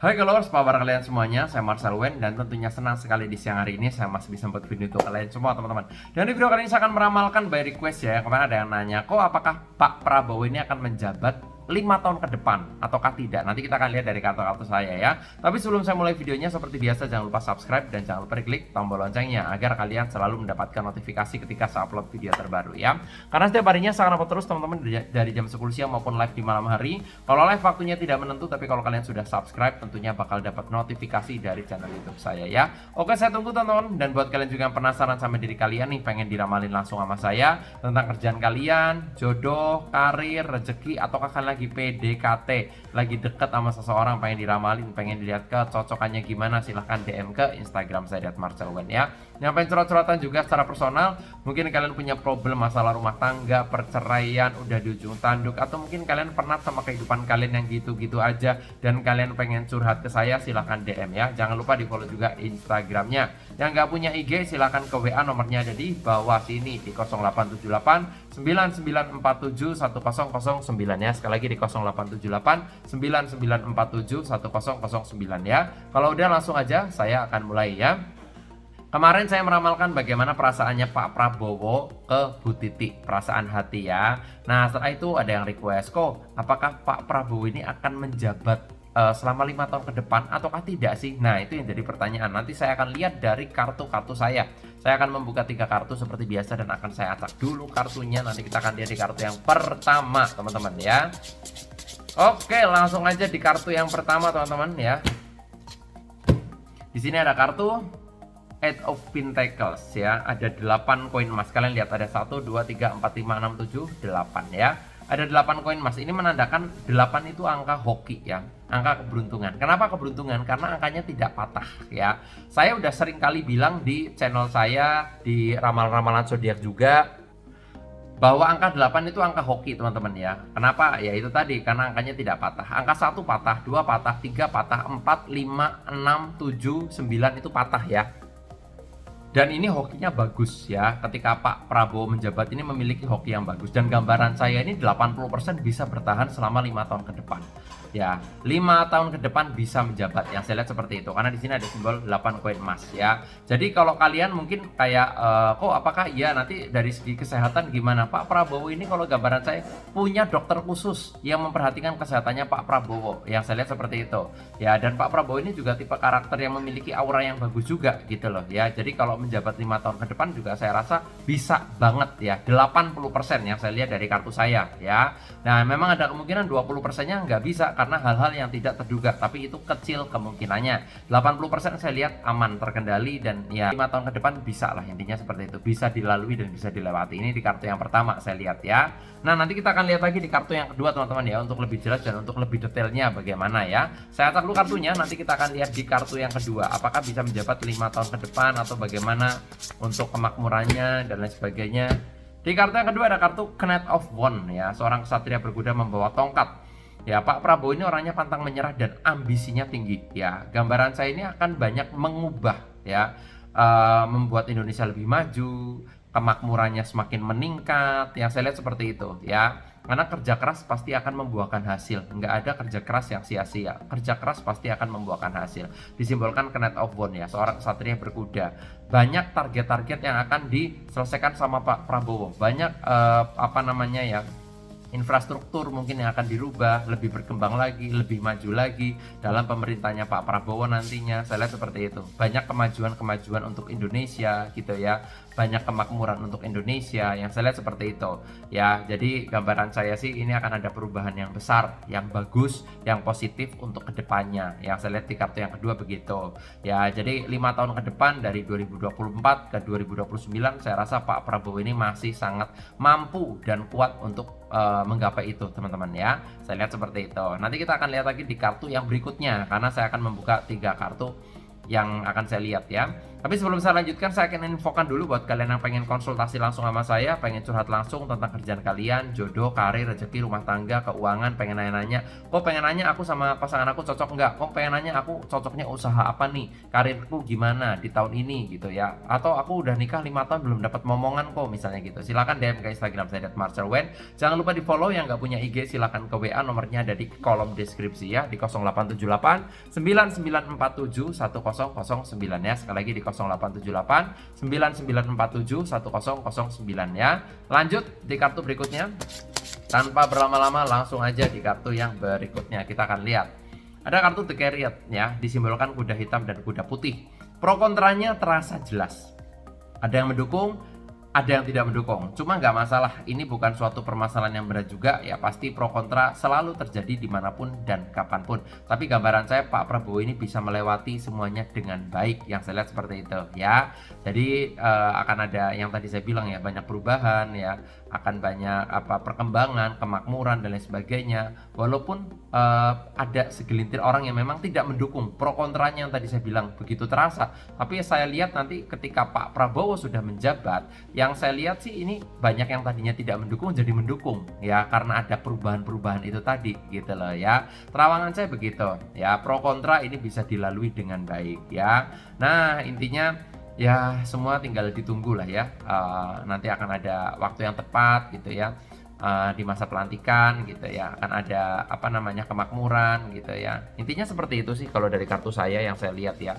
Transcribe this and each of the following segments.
Hai followers, apa kabar kalian semuanya? Saya Marcel Wen dan tentunya senang sekali di siang hari ini saya masih bisa membuat video untuk kalian semua teman-teman. Dan di video kali ini saya akan meramalkan by request ya. Kemarin ada yang nanya, kok apakah Pak Prabowo ini akan menjabat 5 tahun ke depan ataukah tidak? Nanti kita akan lihat dari kartu-kartu saya ya. Tapi sebelum saya mulai videonya, seperti biasa jangan lupa subscribe dan jangan lupa klik tombol loncengnya agar kalian selalu mendapatkan notifikasi ketika saya upload video terbaru ya. Karena setiap harinya saya akan upload terus teman-teman dari jam 10 siang maupun live di malam hari. Kalau live waktunya tidak menentu, tapi kalau kalian sudah subscribe tentunya bakal dapat notifikasi dari channel YouTube saya ya. Oke, saya tunggu teman-teman. Dan buat kalian juga yang penasaran sama diri kalian nih, pengen diramalin langsung sama saya tentang kerjaan kalian, jodoh, karir, rezeki, ataukah kalian lagi PDKT, lagi deket sama seseorang, pengen diramalin, pengen dilihat kecocokannya gimana, silahkan DM ke Instagram saya @marcelwen ya. Yang pengen curhat-curhatan juga secara personal, mungkin kalian punya problem masalah rumah tangga, perceraian, udah di ujung tanduk, atau mungkin kalian pernah sama kehidupan kalian yang gitu-gitu aja dan kalian pengen curhat ke saya, silahkan DM ya. Jangan lupa di follow juga Instagramnya. Yang nggak punya IG silahkan ke WA, nomornya ada di bawah sini di 0878 9947 1009 ya. Sekali lagi di 0878 9947 1009 ya. Kalau udah langsung aja saya akan mulai ya. Kemarin saya meramalkan bagaimana perasaannya Pak Prabowo ke Bu Titi, perasaan hati ya. Nah setelah itu ada yang request, kok apakah Pak Prabowo ini akan menjabat selama 5 tahun ke depan ataukah tidak sih? Nah itu yang jadi pertanyaan. Nanti saya akan lihat dari kartu-kartu saya. Saya akan membuka 3 kartu seperti biasa dan akan saya acak dulu kartunya. Nanti kita akan lihat di kartu yang pertama teman-teman ya. Oke, langsung aja di kartu yang pertama teman-teman ya. Di sini ada kartu Eight of Pentacles ya. Ada 8 koin emas. Kalian lihat ada 1 2 3 4 5 6 7 8 ya. Ada 8 koin emas. Ini menandakan 8 itu angka hoki ya, angka keberuntungan. Kenapa keberuntungan? Karena angkanya tidak patah ya. Saya udah sering kali bilang di channel saya, di ramal-ramalan zodiak juga, bahwa angka 8 itu angka hoki teman-teman ya. Kenapa? Ya itu tadi, karena angkanya tidak patah. Angka 1 patah, 2 patah, 3 patah, 4, 5, 6, 7, 9 itu patah ya. Dan ini hokinya bagus ya. Ketika Pak Prabowo menjabat ini memiliki hoki yang bagus. Dan gambaran saya ini 80% bisa bertahan selama 5 tahun ke depan. Ya, 5 tahun ke depan bisa menjabat. Yang saya lihat seperti itu. Karena di sini ada simbol 8 koin emas ya. Jadi kalau kalian mungkin kayak kok apakah iya nanti dari segi kesehatan gimana? Pak Prabowo ini kalau gambaran saya punya dokter khusus yang memperhatikan kesehatannya Pak Prabowo. Yang saya lihat seperti itu. Ya, dan Pak Prabowo ini juga tipe karakter yang memiliki aura yang bagus juga gitu loh ya. Jadi kalau menjabat 5 tahun ke depan juga saya rasa bisa banget ya. 80% yang saya lihat dari kartu saya ya. Nah memang ada kemungkinan 20%-nya nggak bisa karena hal-hal yang tidak terduga, tapi itu kecil kemungkinannya. 80% saya lihat aman, terkendali, dan ya 5 tahun ke depan bisa lah, intinya seperti itu, bisa dilalui dan bisa dilewati. Ini di kartu yang pertama saya lihat ya. Nah nanti kita akan lihat lagi di kartu yang kedua teman-teman ya, untuk lebih jelas dan untuk lebih detailnya bagaimana ya. Saya acak dulu kartunya, nanti kita akan lihat di kartu yang kedua apakah bisa menjabat 5 tahun ke depan atau bagaimana untuk kemakmurannya dan lain sebagainya. Di kartu yang kedua ada kartu Knight of Wands ya, seorang ksatria berkuda membawa tongkat. Ya, Pak Prabowo ini orangnya pantang menyerah dan ambisinya tinggi ya. Gambaran saya ini akan banyak mengubah ya, membuat Indonesia lebih maju, kemakmurannya semakin meningkat. Yang saya lihat seperti itu ya. Karena kerja keras pasti akan membuahkan hasil. Nggak ada kerja keras yang sia-sia. Kerja keras pasti akan membuahkan hasil. Disimbolkan Knight of Wands ya, seorang ksatria berkuda. Banyak target-target yang akan diselesaikan sama Pak Prabowo. Banyak apa namanya ya, infrastruktur mungkin yang akan dirubah, lebih berkembang lagi, lebih maju lagi dalam pemerintahnya Pak Prabowo nantinya. Saya lihat seperti itu. Banyak kemajuan-kemajuan untuk Indonesia gitu ya. Banyak kemakmuran untuk Indonesia, yang saya lihat seperti itu ya. Jadi gambaran saya sih ini akan ada perubahan yang besar, yang bagus, yang positif untuk kedepannya. Yang saya lihat di kartu yang kedua begitu ya. Jadi 5 tahun ke depan dari 2024 ke 2029 saya rasa Pak Prabowo ini masih sangat mampu dan kuat untuk menggapai itu teman-teman ya. Saya lihat seperti itu. Nanti kita akan lihat lagi di kartu yang berikutnya karena saya akan membuka 3 kartu yang akan saya lihat ya. Tapi sebelum saya lanjutkan, saya akan infokan dulu buat kalian yang pengen konsultasi langsung sama saya, pengen curhat langsung tentang kerjaan kalian, jodoh, karir, rezeki, rumah tangga, keuangan, pengen nanya-nanya, kok pengen nanya aku sama pasangan aku cocok nggak, kok pengen nanya aku cocoknya usaha apa nih, karirku gimana di tahun ini gitu ya, atau aku udah nikah 5 tahun belum dapat momongan kok misalnya gitu, silahkan DM ke Instagram saya @marcelwen. Jangan lupa di follow, yang nggak punya IG silahkan ke WA, nomornya ada di kolom deskripsi ya, di 0878 9947 1009 ya, sekali lagi di 0878 9947 1009 ya. Lanjut di kartu berikutnya. Tanpa berlama-lama langsung aja di kartu yang berikutnya. Kita akan lihat. Ada kartu The Chariot ya, disimbolkan kuda hitam dan kuda putih. Pro kontranya terasa jelas. Ada yang mendukung, ada yang tidak mendukung. Cuma nggak masalah, ini bukan suatu permasalahan yang berat juga ya, pasti pro kontra selalu terjadi dimanapun dan kapanpun. Tapi gambaran saya, Pak Prabowo ini bisa melewati semuanya dengan baik, yang saya lihat seperti itu ya. Jadi akan ada yang tadi saya bilang ya, banyak perubahan ya, akan banyak perkembangan, kemakmuran dan lain sebagainya. Walaupun ada segelintir orang yang memang tidak mendukung, pro kontranya yang tadi saya bilang begitu terasa. Tapi saya lihat nanti ketika Pak Prabowo sudah menjabat, yang saya lihat sih ini banyak yang tadinya tidak mendukung jadi mendukung ya, karena ada perubahan-perubahan itu tadi gitu loh ya. Terawangan saya begitu ya, pro kontra ini bisa dilalui dengan baik ya. Nah intinya ya semua tinggal ditunggu lah ya, nanti akan ada waktu yang tepat gitu ya, di masa pelantikan gitu ya, akan ada kemakmuran gitu ya. Intinya seperti itu sih kalau dari kartu saya yang saya lihat ya.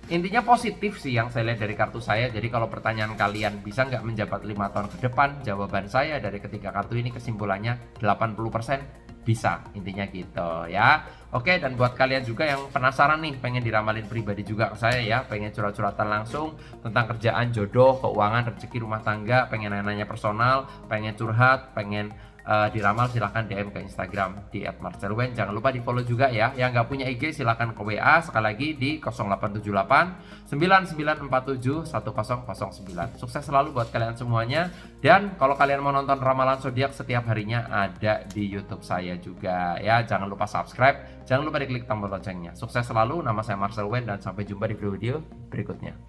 Intinya positif sih yang saya lihat dari kartu saya. Jadi kalau pertanyaan kalian bisa nggak menjabat 5 tahun ke depan, jawaban saya dari ketiga kartu ini kesimpulannya 80% bisa, intinya gitu ya. Oke, dan buat kalian juga yang penasaran nih, pengen diramalin pribadi juga ke saya ya, pengen curhat-curhatan langsung tentang kerjaan, jodoh, keuangan, rezeki, rumah tangga, pengen nanya-nanya personal, pengen curhat, pengen diramal, silahkan DM ke Instagram di @marcelwen. Jangan lupa di follow juga ya. Yang nggak punya IG silahkan ke WA, sekali lagi di 0878 9947 1009. Sukses selalu buat kalian semuanya. Dan kalau kalian mau nonton ramalan zodiak setiap harinya ada di YouTube saya juga ya. Jangan lupa subscribe, jangan lupa diklik tombol loncengnya. Sukses selalu, nama saya Marcelwen dan sampai jumpa di video berikutnya.